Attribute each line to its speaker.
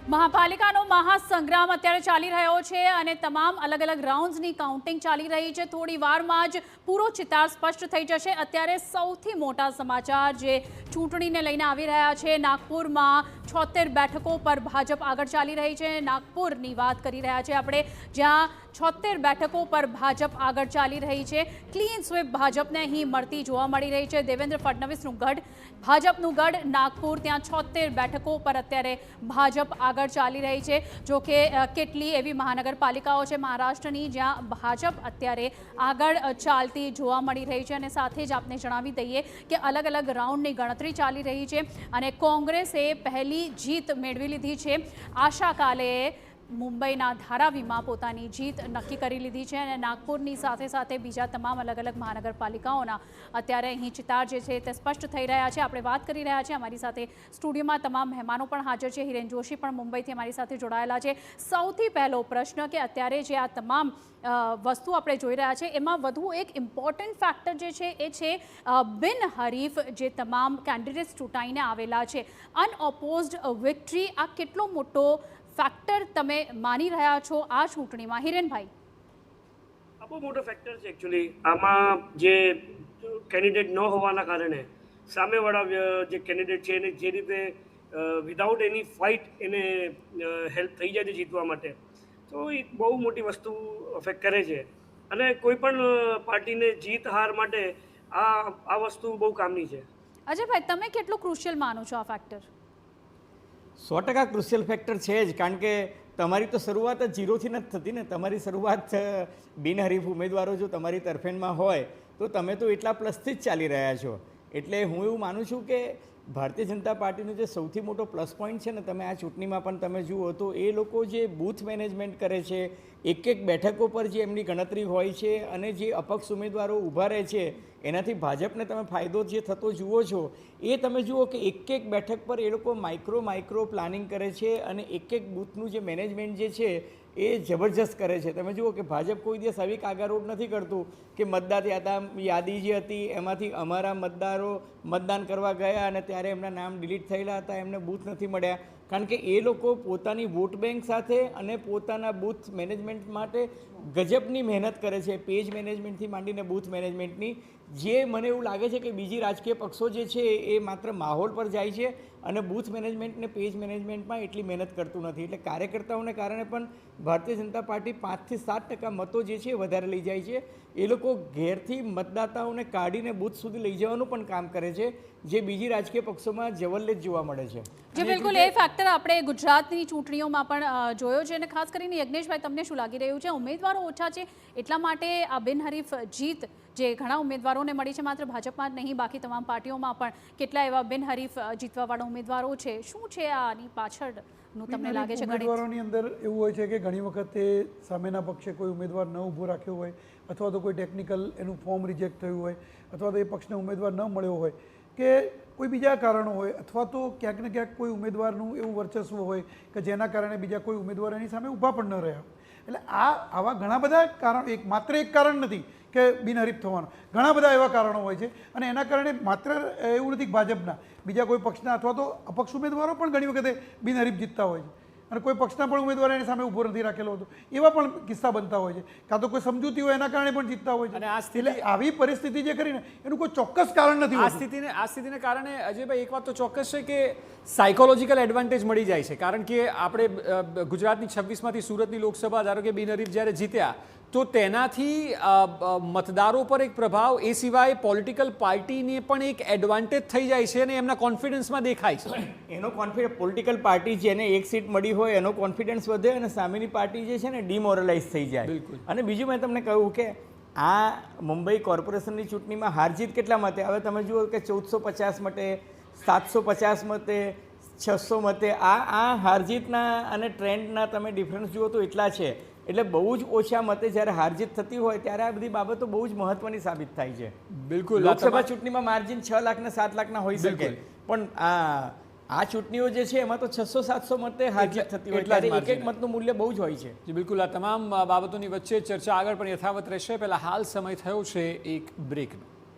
Speaker 1: મહાપાલિકાનો મહાસંગ્રામ અત્યારે ચાલી રહ્યો છે અને તમામ અલગ અલગ રાઉન્ડ્સની કાઉન્ટિંગ ચાલી રહી છે। થોડી વારમાં જ પૂરો ચિતાર સ્પષ્ટ થઈ જશે। અત્યારે સૌથી મોટા સમાચાર જે ચૂંટણીને લઈને આવી રહ્યા છે, નાગપુરમાં 76 બેઠકો પર ભાજપ આગળ ચાલી રહી છે। નાગપુરની વાત કરી રહ્યા છે આપણે, જ્યાં 76 બેઠકો પર ભાજપ આગળ ચાલી રહી છે। ક્લીન સ્વીપ ભાજપને અહીં મળતી જોવા મળી રહી છે। દેવેન્દ્ર ફડણવીસનું ગઢ, ભાજપનું ગઢ નાગપુર, ત્યાં 76 બેઠકો પર અત્યારે ભાજપ આગળ ચાલી રહી છે। જો કે કેટલી એવી મહાનગરપાલિકાઓ છે મહારાષ્ટ્રની જ્યાં ભાજપ અત્યારે આગળ ચાલતી જોવા મળી રહી છે। અને સાથે જ આપને જણાવી દઈએ કે અલગ અલગ રાઉન્ડની ગણતરી ચાલી રહી છે અને કોંગ્રેસે પહેલી જીત મેળવી લીધી છે। આશા કાલે મુંબઈના ધારાવીમાં પોતાની જીત નક્કી કરી લીધી છે અને નાગપુરની સાથે સાથે બીજા તમામ અલગ અલગ મહાનગરપાલિકાઓના અત્યારે અહીં ચિતાર જે છે તે સ્પષ્ટ થઈ રહ્યા છે। આપણે વાત કરી રહ્યા છીએ, અમારી સાથે સ્ટુડિયોમાં તમામ મહેમાનો પણ હાજર છે। હિરેન જોશી પણ મુંબઈથી અમારી સાથે જોડાયેલા છે। સૌથી પહેલો પ્રશ્ન કે અત્યારે જે આ તમામ વસ્તુ આપણે જોઈ રહ્યા છે એમાં વધુ એક ઇમ્પોર્ટન્ટ ફેક્ટર જે છે એ છે બિનહરીફ જે તમામ કેન્ડિડેટ્સ ચૂંટાઈને આવેલા છે, અનઓપોઝડ વિક્ટરી। આ કેટલો મોટો ફેક્ટર તમે માની રહ્યા છો આ ચૂંટણીમાં, હિરેનભાઈ?
Speaker 2: આ બહુ મોટો ફેક્ટર છે એકચ્યુઅલી। આમાં જે કેન્ડિડેટ ન હોવાના કારણે સામેવાળા જે કેન્ડિડેટ છે એને જે રીતે વિધાઉટ એની ફાઇટ એને હેલ્પ થઈ જાય છે જીતવા માટે, તો એ બહુ મોટી વસ્તુ અફેક્ટ કરે છે। અને કોઈ પણ પાર્ટીને જીત હાર માટે આ વસ્તુ બહુ કામની છે।
Speaker 1: અજયભાઈ, તમે કેટલું ક્રુશિયલ માનો છો આ ફેક્ટર?
Speaker 3: 100% ક્રુશિયલ ફેક્ટર છે જ, કારણ કે તમારી તો શરૂઆત જ ઝીરોથી નથી થતી ને। તમારી શરૂઆત બિનહરીફ ઉમેદવારો જો તમારી તરફેણમાં હોય તો તમે તો એટલા પ્લસથી જ ચાલી રહ્યા છો। એટલે હું એવું માનું છું કે ભારતીય જનતા પાર્ટીનો જે સૌથી મોટો પ્લસ પોઈન્ટ છે ને, તમે આ ચૂંટણીમાં પણ તમે જુઓ તો એ લોકો જે બૂથ મેનેજમેન્ટ કરે છે, એક એક બેઠકો પર જે એમની ગણતરી હોય છે અને જે અપક્ષ ઉમેદવારો ઊભા રહે છે એનાથી ભાજપને તમે ફાયદો જે થતો જુઓ છો એ તમે જુઓ કે એક એક બેઠક પર એ લોકો માઇક્રો પ્લાનિંગ કરે છે અને એક એક બૂથનું જે મેનેજમેન્ટ જે છે એ જબરજસ્ત કરે છે। તમે જુઓ કે ભાજપ કોઈ દિવસ આવી કાગારોડ નથી કરતું કે મતદાર યાદી જે હતી એમાંથી અમારા મતદારો મતદાન કરવા ગયા અને ત્યારે એમના નામ ડિલીટ થયેલા હતા, એમને બૂથ નથી મળ્યા। કારણ કે એ લોકો પોતાની વોટ બેંક સાથે અને પોતાના બૂથ મેનેજમેન્ટ માટે ગજબની મહેનત કરે છે, પેજ મેનેજમેન્ટથી માંડીને બૂથ મેનેજમેન્ટની। જે મને એવું લાગે છે કે બીજી રાજકીય પક્ષો જે છે એ માત્ર માહોલ પર જાય છે અને બૂથ મેનેજમેન્ટ ને પેજ મેનેજમેન્ટમાં એટલી મહેનત કરતું નથી। એટલે કાર્યકર્તાઓને કારણે પણ ભારતીય જનતા પાર્ટી 5 થી 7% મતો જે છે વધારે લઈ જાય છે। એ લોકો ઘેરથી મતદાતાઓને કાઢીને બૂથ સુધી લઈ જવાનું પણ કામ કરે છે, જે બીજી રાજકીય પક્ષોમાં જવલ્લે જ જોવા મળે છે।
Speaker 1: જે બિલકુલ એ ફેક્ટર આપણે ગુજરાતની ચૂંટણીઓમાં પણ જોયો છે અને ખાસ કરીને યજ્ઞેશભાઈ, તમને શું લાગી રહ્યું છે? ઉમેદવારો ઓછા છે એટલા માટે આ બિનહરીફ જીત જે ઘણા ઉમેદવારોને મળી છે, માત્ર ભાજપમાં જ નહીં બાકી તમામ પાર્ટીઓમાં પણ કેટલા એવા બિનહરીફ જીતવાવાળા ઉમેદવારો છે, શું છે આની પાછળનું તમને લાગે છે?
Speaker 4: ઉમેદવારોની અંદર એવું હોય છે કે ઘણી વખતે સામેના પક્ષે કોઈ ઉમેદવાર ન ઊભો રાખ્યો હોય અથવા તો કોઈ ટેકનિકલ એનું ફોર્મ રિજેક્ટ થયું હોય અથવા તો એ પક્ષને ઉમેદવાર ન મળ્યો હોય કે કોઈ બીજા કારણો હોય અથવા તો ક્યાંક ને ક્યાંક કોઈ ઉમેદવારનું એવું વર્ચસ્વ હોય કે જેના કારણે બીજા કોઈ ઉમેદવાર એની સામે ઊભા પણ ન રહ્યા। એટલે આવા ઘણા બધા કારણો, માત્ર એક કારણ નથી કે બિનહરીફ થવાનું, ઘણા બધા એવા કારણો હોય છે અને એના કારણે માત્ર એવું નથી કે ભાજપના, બીજા કોઈ પક્ષના અથવા તો અપક્ષ ઉમેદવારો પણ ઘણી વખતે બિનહરીફ જીતતા હોય છે અને કોઈ પક્ષના પણ ઉમેદવાર એની સામે ઊભો નથી રાખેલો હતો, એવા પણ કિસ્સા બનતા હોય છે। કાં તો કોઈ સમજૂતી હોય એના કારણે પણ જીતતા હોય છે। અને એટલે આવી પરિસ્થિતિ જે કરીને એનું કોઈ ચોક્કસ કારણ નથી।
Speaker 5: આ સ્થિતિને કારણે અજયભાઈ એક વાત તો ચોક્કસ છે કે સાયકોલોજીકલ એડવાન્ટેજ મળી જાય છે, કારણ કે આપણે ગુજરાતની 26માંથી સુરતની લોકસભા ધારો કે બિનહરીફ જ્યારે જીત્યા તો તેનાથી મતદારો પર એક પ્રભાવ, એ સિવાય પોલિટિકલ પાર્ટીને પણ એક એડવાન્ટેજ થઈ જાય છે અને એમના કોન્ફિડન્સમાં દેખાય છે।
Speaker 3: એનો કોન્ફિડન્સ, પોલિટિકલ પાર્ટી જેને એક સીટ મળી હોય એનો કોન્ફિડન્સ વધે અને સામેની પાર્ટી જે છે ને ડિમોરલાઇઝ થઈ જાય।
Speaker 5: બિલકુલ।
Speaker 3: અને બીજું મેં તમને કહ્યું કે આ મુંબઈ કોર્પોરેશનની ચૂંટણીમાં હાર જીત કેટલા મતે? હવે તમે જુઓ કે 1450 મતે, 750 મતે, 600 મતે, આ હાર જીતના અને ટ્રેન્ડના તમે ડિફરન્સ જુઓ તો એટલા છે। એટલે બહુ જ ઓછા મતે જ્યારે હાર જીત થતી હોય ત્યારે આ બધી બાબતો બહુ જ મહત્વની સાબિત થાય છે।
Speaker 5: બિલકુલ।
Speaker 3: લોકસભા ચૂંટણીમાં માર્જિન 6 લાખ ને 7 લાખના હોઈ શકે, પણ આ ચૂંટણીઓ જે છે એમાં તો 600-700 મતે હાર જીત થતી હોય એટલે એક એક મતનું મૂલ્ય બહુ જ હોય છે।
Speaker 5: જી બિલકુલ। આ તમામ બાબતોની વચ્ચે ચર્ચા આગળ પણ યથાવત રહેશે। પહેલા હાલ સમય થયો છે એક બ્રેકનો।